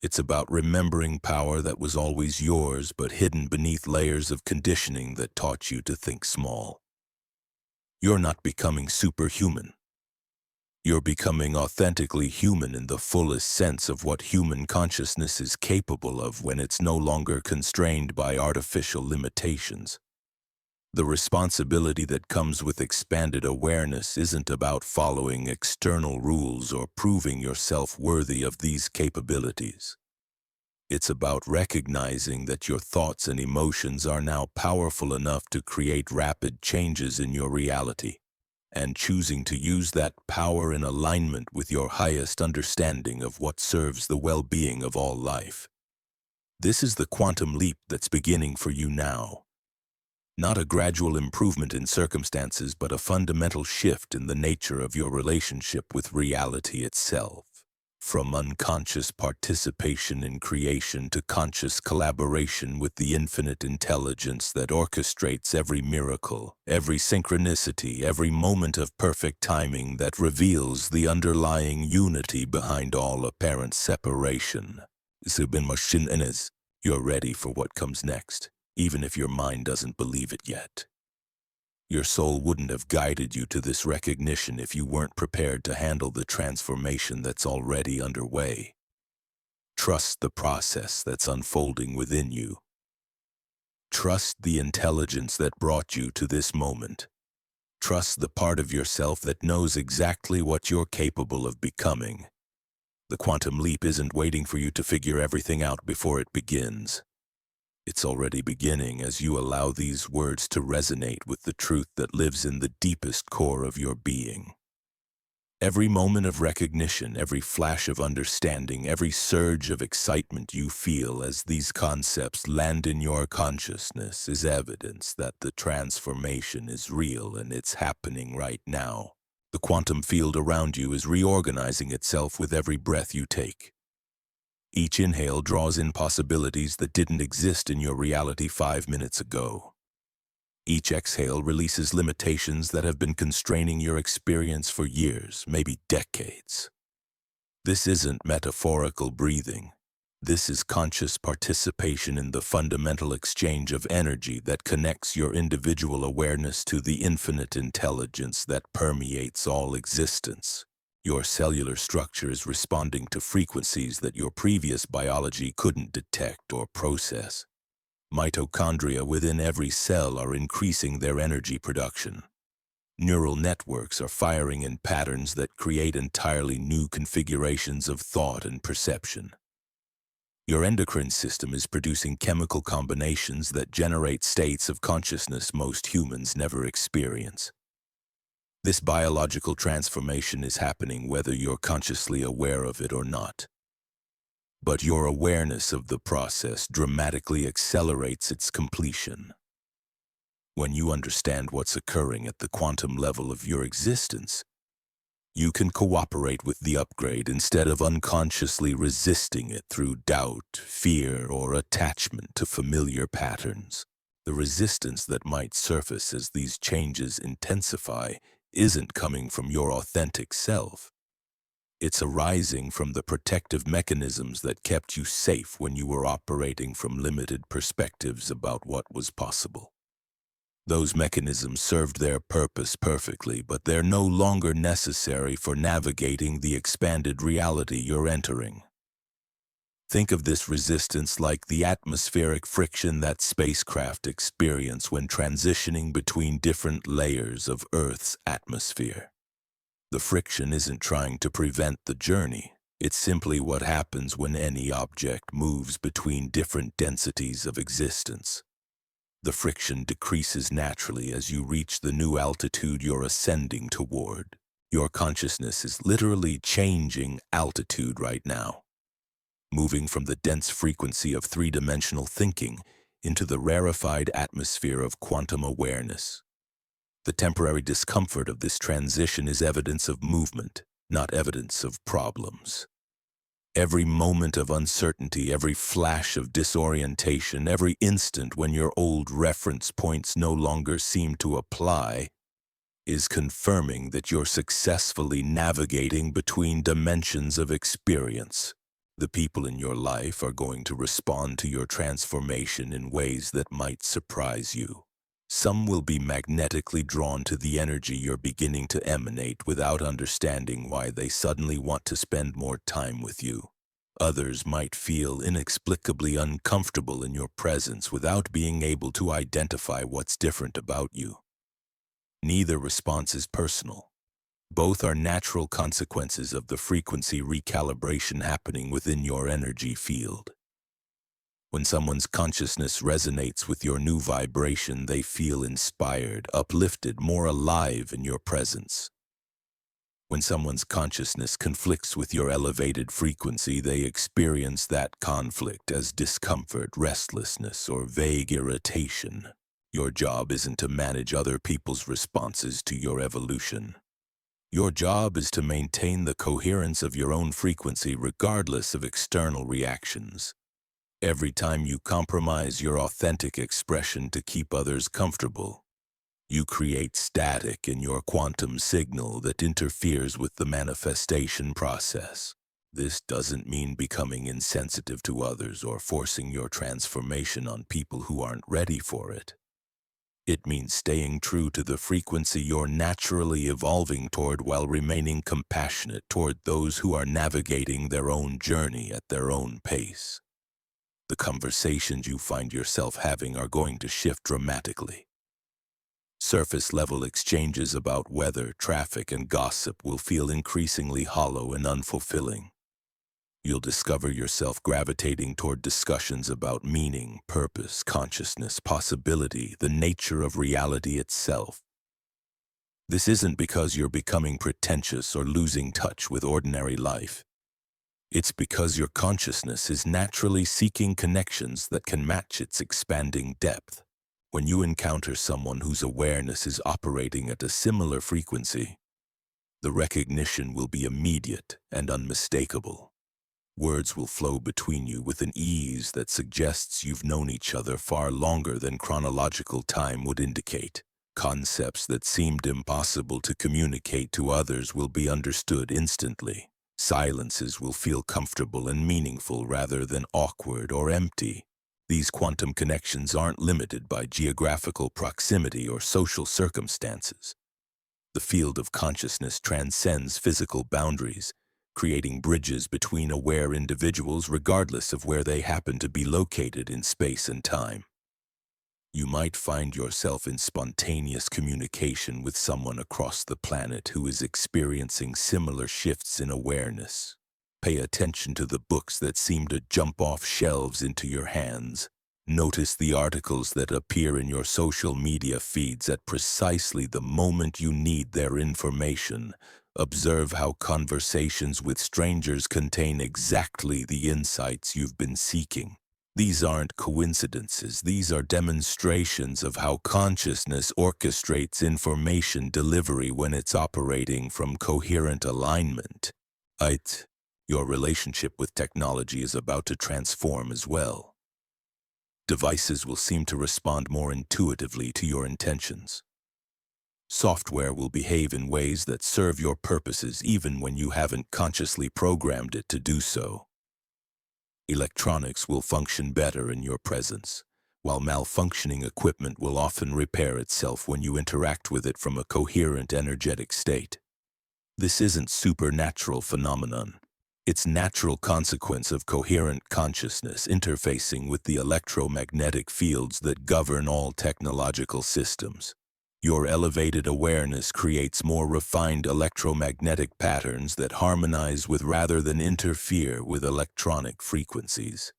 It's about remembering power that was always yours but hidden beneath layers of conditioning that taught you to think small. You're not becoming superhuman. You're becoming authentically human in the fullest sense of what human consciousness is capable of when it's no longer constrained by artificial limitations. The responsibility that comes with expanded awareness isn't about following external rules or proving yourself worthy of these capabilities. It's about recognizing that your thoughts and emotions are now powerful enough to create rapid changes in your reality, and choosing to use that power in alignment with your highest understanding of what serves the well-being of all life. This is the quantum leap that's beginning for you now. Not a gradual improvement in circumstances, but a fundamental shift in the nature of your relationship with reality itself. From unconscious participation in creation to conscious collaboration with the infinite intelligence that orchestrates every miracle, every synchronicity, every moment of perfect timing that reveals the underlying unity behind all apparent separation. You're ready for what comes next, even if your mind doesn't believe it yet. Your soul wouldn't have guided you to this recognition if you weren't prepared to handle the transformation that's already underway. Trust the process that's unfolding within you. Trust the intelligence that brought you to this moment. Trust the part of yourself that knows exactly what you're capable of becoming. The quantum leap isn't waiting for you to figure everything out before it begins. It's already beginning as you allow these words to resonate with the truth that lives in the deepest core of your being. Every moment of recognition, every flash of understanding, every surge of excitement you feel as these concepts land in your consciousness is evidence that the transformation is real and it's happening right now. The quantum field around you is reorganizing itself with every breath you take. Each inhale draws in possibilities that didn't exist in your reality 5 minutes ago. Each exhale releases limitations that have been constraining your experience for years, maybe decades. This isn't metaphorical breathing. This is conscious participation in the fundamental exchange of energy that connects your individual awareness to the infinite intelligence that permeates all existence. Your cellular structure is responding to frequencies that your previous biology couldn't detect or process. Mitochondria within every cell are increasing their energy production. Neural networks are firing in patterns that create entirely new configurations of thought and perception. Your endocrine system is producing chemical combinations that generate states of consciousness most humans never experience. This biological transformation is happening whether you're consciously aware of it or not. But your awareness of the process dramatically accelerates its completion. When you understand what's occurring at the quantum level of your existence, you can cooperate with the upgrade instead of unconsciously resisting it through doubt, fear, or attachment to familiar patterns. The resistance that might surface as these changes intensify isn't coming from your authentic self. It's arising from the protective mechanisms that kept you safe when you were operating from limited perspectives about what was possible. Those mechanisms served their purpose perfectly, but they're no longer necessary for navigating the expanded reality you're entering. Think of this resistance like the atmospheric friction that spacecraft experience when transitioning between different layers of Earth's atmosphere. The friction isn't trying to prevent the journey. It's simply what happens when any object moves between different densities of existence. The friction decreases naturally as you reach the new altitude you're ascending toward. Your consciousness is literally changing altitude right now, moving from the dense frequency of three-dimensional thinking into the rarefied atmosphere of quantum awareness. The temporary discomfort of this transition is evidence of movement, not evidence of problems. Every moment of uncertainty, every flash of disorientation, every instant when your old reference points no longer seem to apply, is confirming that you're successfully navigating between dimensions of experience. The people in your life are going to respond to your transformation in ways that might surprise you. Some will be magnetically drawn to the energy you're beginning to emanate without understanding why they suddenly want to spend more time with you. Others might feel inexplicably uncomfortable in your presence without being able to identify what's different about you. Neither response is personal. Both are natural consequences of the frequency recalibration happening within your energy field. When someone's consciousness resonates with your new vibration, they feel inspired, uplifted, more alive in your presence. When someone's consciousness conflicts with your elevated frequency, they experience that conflict as discomfort, restlessness, or vague irritation. Your job isn't to manage other people's responses to your evolution. Your job is to maintain the coherence of your own frequency regardless of external reactions. Every time you compromise your authentic expression to keep others comfortable, you create static in your quantum signal that interferes with the manifestation process. This doesn't mean becoming insensitive to others or forcing your transformation on people who aren't ready for it. It means staying true to the frequency you're naturally evolving toward while remaining compassionate toward those who are navigating their own journey at their own pace. The conversations you find yourself having are going to shift dramatically. Surface-level exchanges about weather, traffic, and gossip will feel increasingly hollow and unfulfilling. You'll discover yourself gravitating toward discussions about meaning, purpose, consciousness, possibility, the nature of reality itself. This isn't because you're becoming pretentious or losing touch with ordinary life. It's because your consciousness is naturally seeking connections that can match its expanding depth. When you encounter someone whose awareness is operating at a similar frequency, the recognition will be immediate and unmistakable. Words will flow between you with an ease that suggests you've known each other far longer than chronological time would indicate. Concepts that seemed impossible to communicate to others will be understood instantly. Silences will feel comfortable and meaningful rather than awkward or empty. These quantum connections aren't limited by geographical proximity or social circumstances. The field of consciousness transcends physical boundaries, creating bridges between aware individuals regardless of where they happen to be located in space and time. You might find yourself in spontaneous communication with someone across the planet who is experiencing similar shifts in awareness. Pay attention to the books that seem to jump off shelves into your hands. Notice the articles that appear in your social media feeds at precisely the moment you need their information. Observe how conversations with strangers contain exactly the insights you've been seeking. These aren't coincidences, these are demonstrations of how consciousness orchestrates information delivery when it's operating from coherent alignment. Your relationship with technology is about to transform as well. Devices will seem to respond more intuitively to your intentions. Software will behave in ways that serve your purposes even when you haven't consciously programmed it to do so. Electronics will function better in your presence, while malfunctioning equipment will often repair itself when you interact with it from a coherent energetic state. This isn't supernatural phenomenon. It's natural consequence of coherent consciousness interfacing with the electromagnetic fields that govern all technological systems. Your elevated awareness creates more refined electromagnetic patterns that harmonize with rather than interfere with electronic frequencies.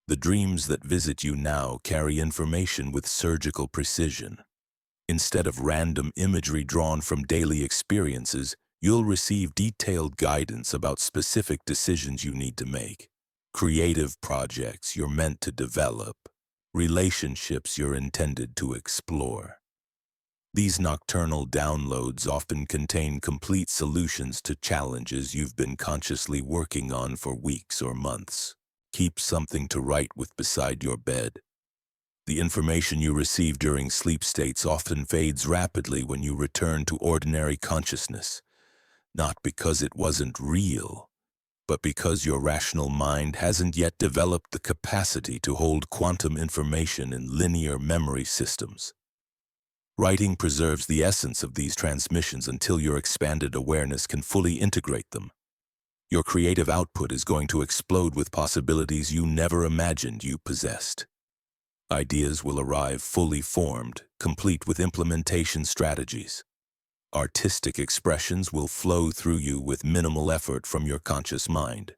The dreams that visit you now carry information with surgical precision. Instead of random imagery drawn from daily experiences, you'll receive detailed guidance about specific decisions you need to make, creative projects you're meant to develop, relationships you're intended to explore. These nocturnal downloads often contain complete solutions to challenges you've been consciously working on for weeks or months. Keep something to write with beside your bed. The information you receive during sleep states often fades rapidly when you return to ordinary consciousness, not because it wasn't real, but because your rational mind hasn't yet developed the capacity to hold quantum information in linear memory systems. Writing preserves the essence of these transmissions until your expanded awareness can fully integrate them. Your creative output is going to explode with possibilities you never imagined you possessed. Ideas will arrive fully formed, complete with implementation strategies. Artistic expressions will flow through you with minimal effort from your conscious mind.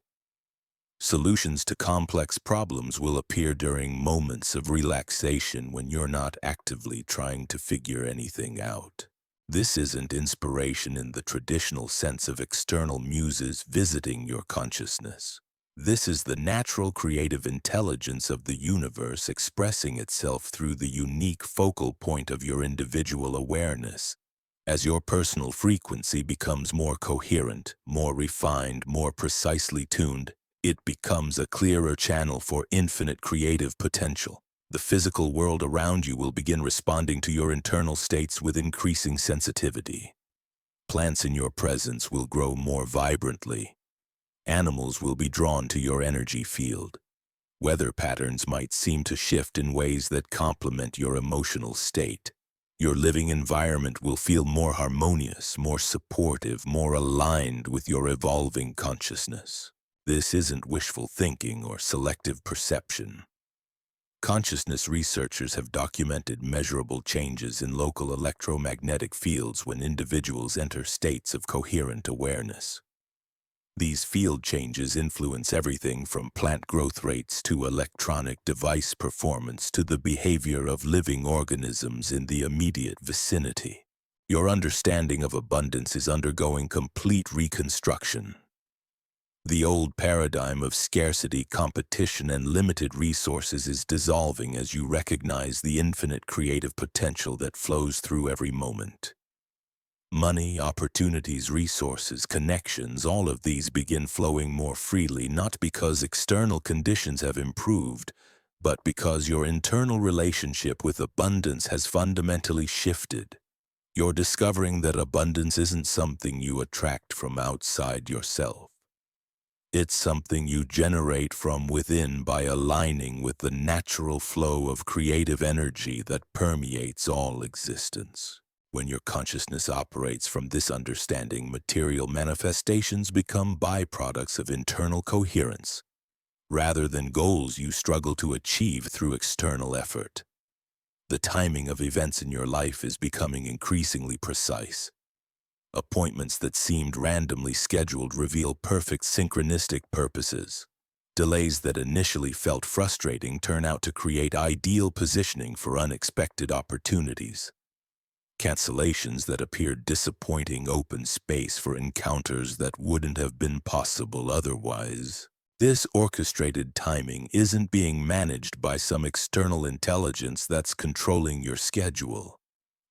Solutions to complex problems will appear during moments of relaxation when you're not actively trying to figure anything out. This isn't inspiration in the traditional sense of external muses visiting your consciousness. This is the natural creative intelligence of the universe expressing itself through the unique focal point of your individual awareness. As your personal frequency becomes more coherent, more refined, more precisely tuned, it becomes a clearer channel for infinite creative potential. The physical world around you will begin responding to your internal states with increasing sensitivity. Plants in your presence will grow more vibrantly. Animals will be drawn to your energy field. Weather patterns might seem to shift in ways that complement your emotional state. Your living environment will feel more harmonious, more supportive, more aligned with your evolving consciousness. This isn't wishful thinking or selective perception. Consciousness researchers have documented measurable changes in local electromagnetic fields when individuals enter states of coherent awareness. These field changes influence everything from plant growth rates to electronic device performance to the behavior of living organisms in the immediate vicinity. Your understanding of abundance is undergoing complete reconstruction. The old paradigm of scarcity, competition, and limited resources is dissolving as you recognize the infinite creative potential that flows through every moment. Money, opportunities, resources, connections, all of these begin flowing more freely, not because external conditions have improved, but because your internal relationship with abundance has fundamentally shifted. You're discovering that abundance isn't something you attract from outside yourself. It's something you generate from within by aligning with the natural flow of creative energy that permeates all existence. When your consciousness operates from this understanding, material manifestations become byproducts of internal coherence, rather than goals you struggle to achieve through external effort. The timing of events in your life is becoming increasingly precise. Appointments that seemed randomly scheduled reveal perfect synchronistic purposes. Delays that initially felt frustrating turn out to create ideal positioning for unexpected opportunities. Cancellations that appeared disappointing open space for encounters that wouldn't have been possible otherwise. This orchestrated timing isn't being managed by some external intelligence that's controlling your schedule.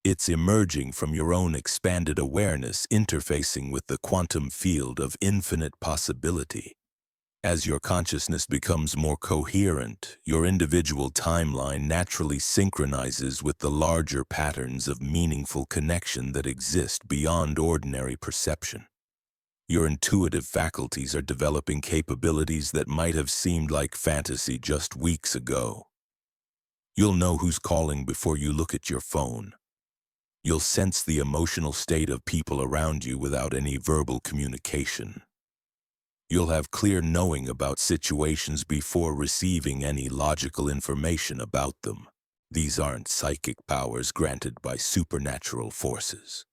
It's emerging from your own expanded awareness, interfacing with the quantum field of infinite possibility. As your consciousness becomes more coherent, your individual timeline naturally synchronizes with the larger patterns of meaningful connection that exist beyond ordinary perception. Your intuitive faculties are developing capabilities that might have seemed like fantasy just weeks ago. You'll know who's calling before you look at your phone. You'll sense the emotional state of people around you without any verbal communication. You'll have clear knowing about situations before receiving any logical information about them. These aren't psychic powers granted by supernatural forces.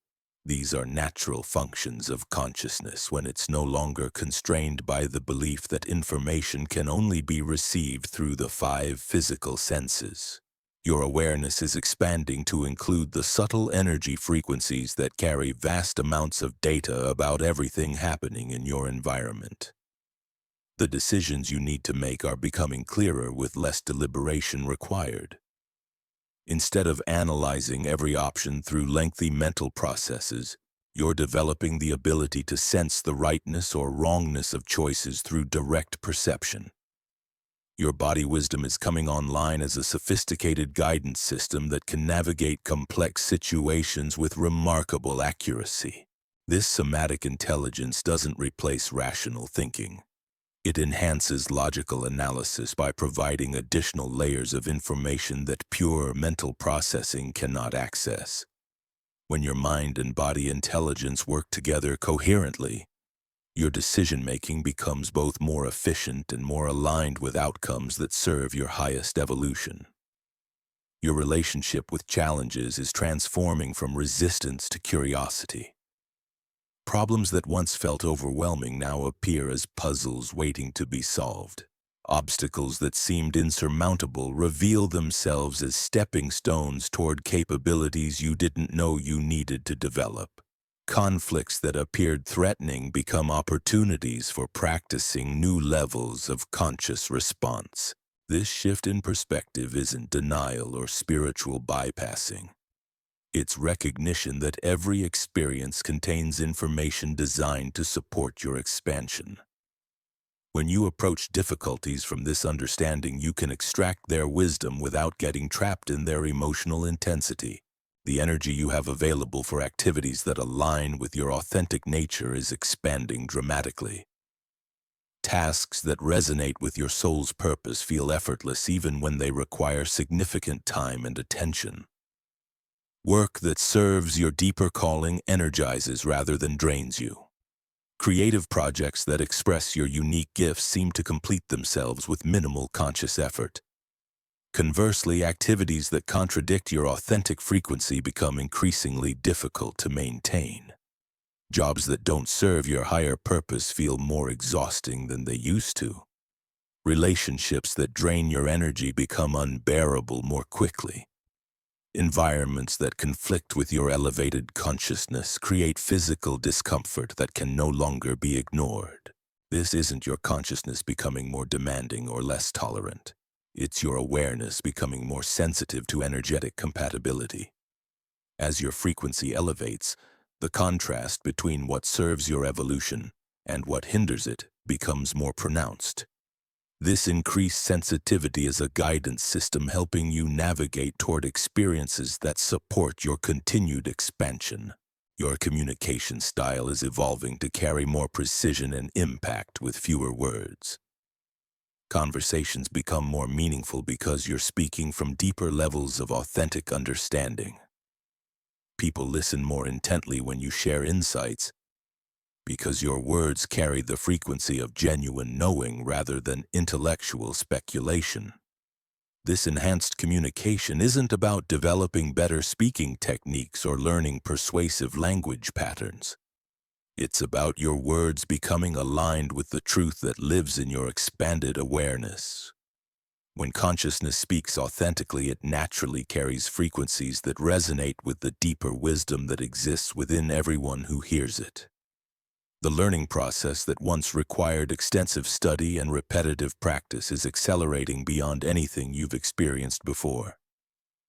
These are natural functions of consciousness when it's no longer constrained by the belief that information can only be received through the five physical senses. Your awareness is expanding to include the subtle energy frequencies that carry vast amounts of data about everything happening in your environment. The decisions you need to make are becoming clearer with less deliberation required. Instead of analyzing every option through lengthy mental processes, you're developing the ability to sense the rightness or wrongness of choices through direct perception. Your body wisdom is coming online as a sophisticated guidance system that can navigate complex situations with remarkable accuracy. This somatic intelligence doesn't replace rational thinking. It enhances logical analysis by providing additional layers of information that pure mental processing cannot access. When your mind and body intelligence work together coherently, your decision-making becomes both more efficient and more aligned with outcomes that serve your highest evolution. Your relationship with challenges is transforming from resistance to curiosity. Problems that once felt overwhelming now appear as puzzles waiting to be solved. Obstacles that seemed insurmountable reveal themselves as stepping stones toward capabilities you didn't know you needed to develop. Conflicts that appeared threatening become opportunities for practicing new levels of conscious response. This shift in perspective isn't denial or spiritual bypassing. It's recognition that every experience contains information designed to support your expansion. When you approach difficulties from this understanding, you can extract their wisdom without getting trapped in their emotional intensity. The energy you have available for activities that align with your authentic nature is expanding dramatically. Tasks that resonate with your soul's purpose feel effortless even when they require significant time and attention. Work that serves your deeper calling energizes rather than drains you. Creative projects that express your unique gifts seem to complete themselves with minimal conscious effort. Conversely, activities that contradict your authentic frequency become increasingly difficult to maintain. Jobs that don't serve your higher purpose feel more exhausting than they used to. Relationships that drain your energy become unbearable more quickly. Environments that conflict with your elevated consciousness create physical discomfort that can no longer be ignored. This isn't your consciousness becoming more demanding or less tolerant. It's your awareness becoming more sensitive to energetic compatibility. As your frequency elevates, the contrast between what serves your evolution and what hinders it becomes more pronounced. This increased sensitivity is a guidance system helping you navigate toward experiences that support your continued expansion. Your communication style is evolving to carry more precision and impact with fewer words. Conversations become more meaningful because you're speaking from deeper levels of authentic understanding. People listen more intently when you share insights, because your words carry the frequency of genuine knowing rather than intellectual speculation. This enhanced communication isn't about developing better speaking techniques or learning persuasive language patterns. It's about your words becoming aligned with the truth that lives in your expanded awareness. When consciousness speaks authentically, it naturally carries frequencies that resonate with the deeper wisdom that exists within everyone who hears it. The learning process that once required extensive study and repetitive practice is accelerating beyond anything you've experienced before.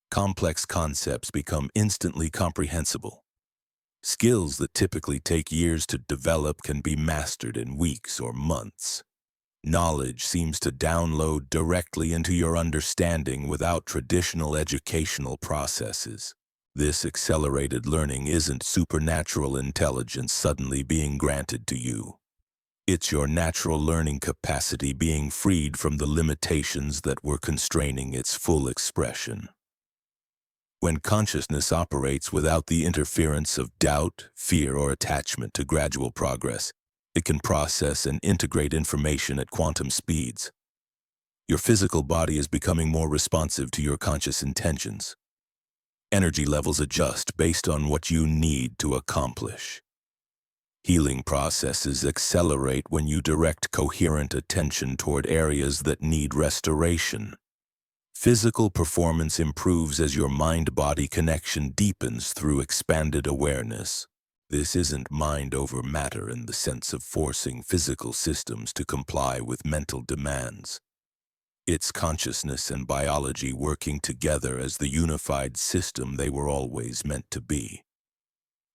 Complex concepts become instantly comprehensible. Skills that typically take years to develop can be mastered in weeks or months. Knowledge seems to download directly into your understanding without traditional educational processes. This accelerated learning isn't supernatural intelligence suddenly being granted to you. It's your natural learning capacity being freed from the limitations that were constraining its full expression. When consciousness operates without the interference of doubt, fear, or attachment to gradual progress, it can process and integrate information at quantum speeds. Your physical body is becoming more responsive to your conscious intentions. Energy levels adjust based on what you need to accomplish. Healing processes accelerate when you direct coherent attention toward areas that need restoration. Physical performance improves as your mind-body connection deepens through expanded awareness. This isn't mind over matter in the sense of forcing physical systems to comply with mental demands. It's consciousness and biology working together as the unified system they were always meant to be.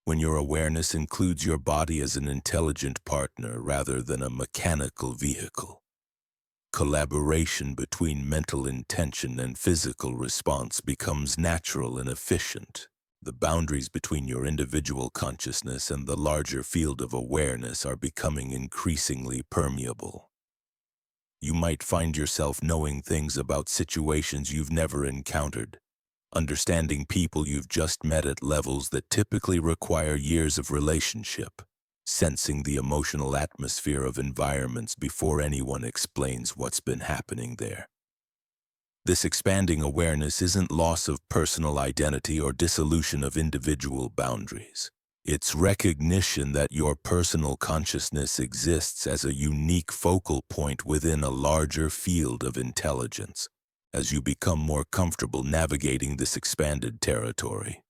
When your awareness includes your body as an intelligent partner rather than a mechanical vehicle, collaboration between mental intention and physical response becomes natural and efficient. The boundaries between your individual consciousness and the larger field of awareness are becoming increasingly permeable. You might find yourself knowing things about situations you've never encountered, understanding people you've just met at levels that typically require years of relationship, sensing the emotional atmosphere of environments before anyone explains what's been happening there. This expanding awareness isn't loss of personal identity or dissolution of individual boundaries. It's recognition that your personal consciousness exists as a unique focal point within a larger field of intelligence. As you become more comfortable navigating this expanded territory,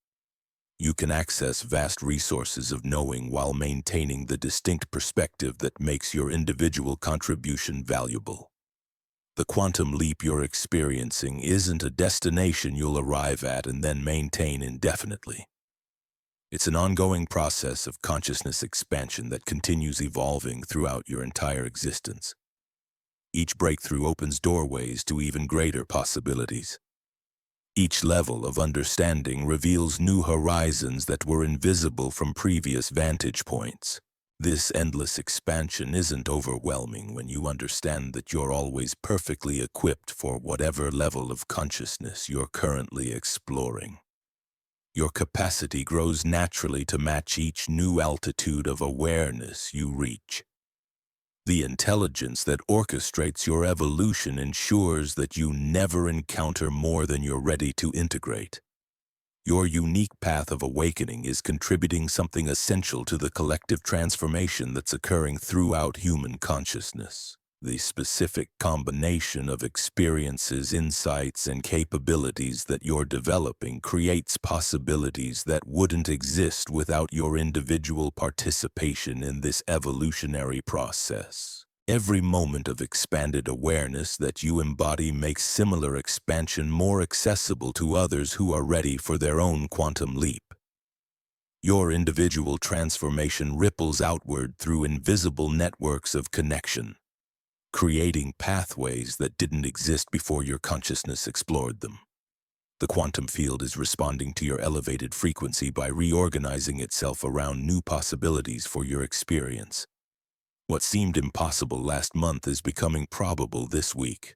you can access vast resources of knowing while maintaining the distinct perspective that makes your individual contribution valuable. The quantum leap you're experiencing isn't a destination you'll arrive at and then maintain indefinitely. It's an ongoing process of consciousness expansion that continues evolving throughout your entire existence. Each breakthrough opens doorways to even greater possibilities. Each level of understanding reveals new horizons that were invisible from previous vantage points. This endless expansion isn't overwhelming when you understand that you're always perfectly equipped for whatever level of consciousness you're currently exploring. Your capacity grows naturally to match each new altitude of awareness you reach. The intelligence that orchestrates your evolution ensures that you never encounter more than you're ready to integrate. Your unique path of awakening is contributing something essential to the collective transformation that's occurring throughout human consciousness. The specific combination of experiences, insights, and capabilities that you're developing creates possibilities that wouldn't exist without your individual participation in this evolutionary process. Every moment of expanded awareness that you embody makes similar expansion more accessible to others who are ready for their own quantum leap. Your individual transformation ripples outward through invisible networks of connection, creating pathways that didn't exist before your consciousness explored them. The quantum field is responding to your elevated frequency by reorganizing itself around new possibilities for your experience. What seemed impossible last month is becoming probable this week.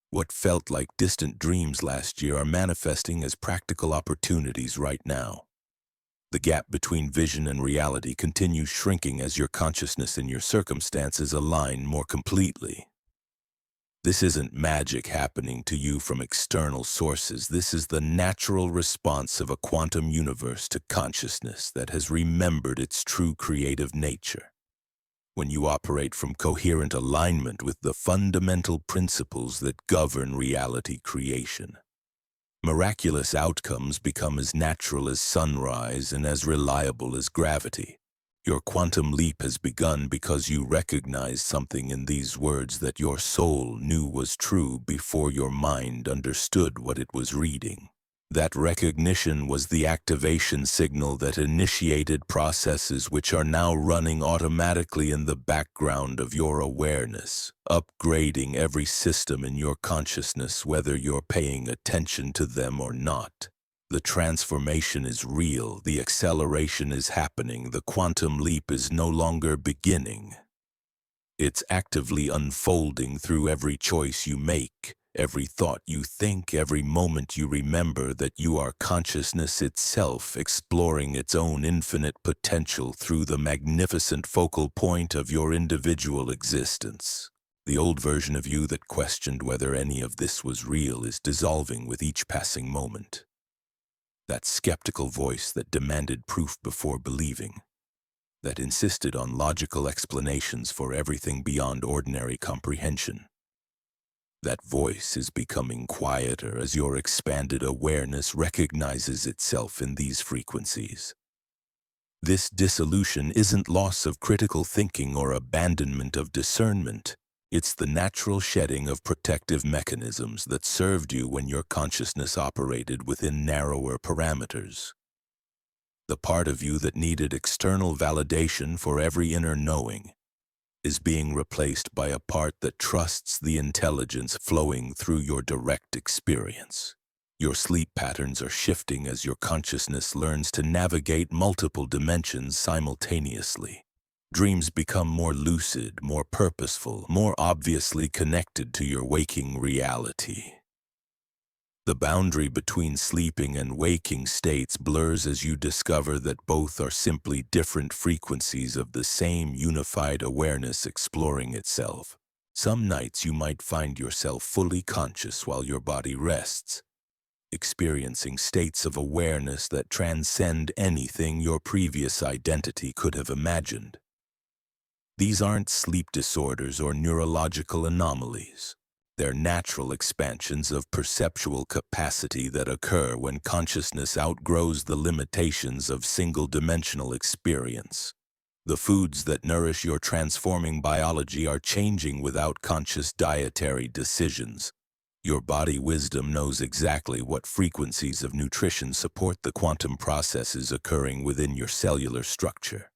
What felt like distant dreams last year are manifesting as practical opportunities right now. The gap between vision and reality continues shrinking as your consciousness and your circumstances align more completely. This isn't magic happening to you from external sources. This is the natural response of a quantum universe to consciousness that has remembered its true creative nature. When you operate from coherent alignment with the fundamental principles that govern reality creation, miraculous outcomes become as natural as sunrise and as reliable as gravity. Your quantum leap has begun because you recognize something in these words that your soul knew was true before your mind understood what it was reading. That recognition was the activation signal that initiated processes which are now running automatically in the background of your awareness, upgrading every system in your consciousness whether you're paying attention to them or not. The transformation is real, the acceleration is happening, the quantum leap is no longer beginning. It's actively unfolding through every choice you make, every thought you think, every moment you remember that you are consciousness itself exploring its own infinite potential through the magnificent focal point of your individual existence. The old version of you that questioned whether any of this was real is dissolving with each passing moment. That skeptical voice that demanded proof before believing, that insisted on logical explanations for everything beyond ordinary comprehension. That voice is becoming quieter as your expanded awareness recognizes itself in these frequencies. This dissolution isn't loss of critical thinking or abandonment of discernment. It's the natural shedding of protective mechanisms that served you when your consciousness operated within narrower parameters. The part of you that needed external validation for every inner knowing is being replaced by a part that trusts the intelligence flowing through your direct experience. Your sleep patterns are shifting as your consciousness learns to navigate multiple dimensions simultaneously. Dreams become more lucid, more purposeful, more obviously connected to your waking reality. The boundary between sleeping and waking states blurs as you discover that both are simply different frequencies of the same unified awareness exploring itself. Some nights you might find yourself fully conscious while your body rests, experiencing states of awareness that transcend anything your previous identity could have imagined. These aren't sleep disorders or neurological anomalies. They're natural expansions of perceptual capacity that occur when consciousness outgrows the limitations of single-dimensional experience. The foods that nourish your transforming biology are changing without conscious dietary decisions. Your body wisdom knows exactly what frequencies of nutrition support the quantum processes occurring within your cellular structure.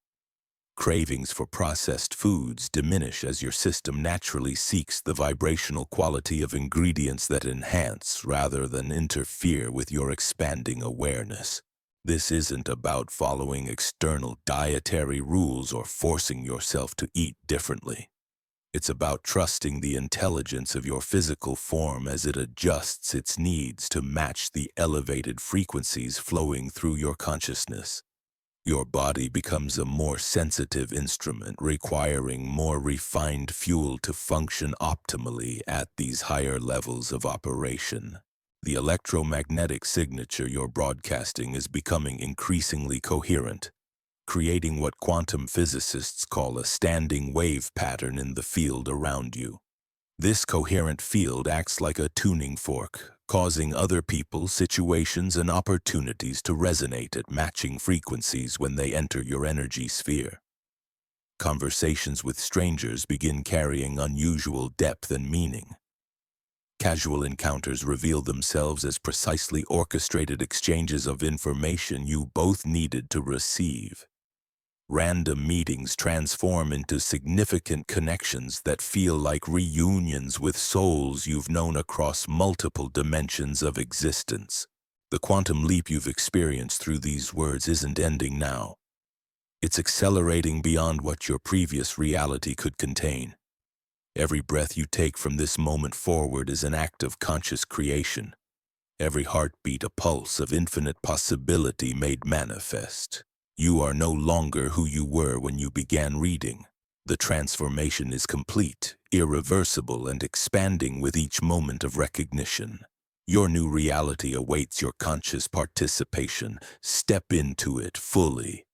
Cravings for processed foods diminish as your system naturally seeks the vibrational quality of ingredients that enhance rather than interfere with your expanding awareness. This isn't about following external dietary rules or forcing yourself to eat differently. It's about trusting the intelligence of your physical form as it adjusts its needs to match the elevated frequencies flowing through your consciousness. Your body becomes a more sensitive instrument, requiring more refined fuel to function optimally at these higher levels of operation. The electromagnetic signature you're broadcasting is becoming increasingly coherent, creating what quantum physicists call a standing wave pattern in the field around you. This coherent field acts like a tuning fork, causing other people, situations, and opportunities to resonate at matching frequencies when they enter your energy sphere. Conversations with strangers begin carrying unusual depth and meaning. Casual encounters reveal themselves as precisely orchestrated exchanges of information you both needed to receive. Random meetings transform into significant connections that feel like reunions with souls you've known across multiple dimensions of existence. The quantum leap you've experienced through these words isn't ending now. It's accelerating beyond what your previous reality could contain. Every breath you take from this moment forward is an act of conscious creation. Every heartbeat a pulse of infinite possibility made manifest. You are no longer who you were when you began reading. The transformation is complete, irreversible, and expanding with each moment of recognition. Your new reality awaits your conscious participation. Step into it fully,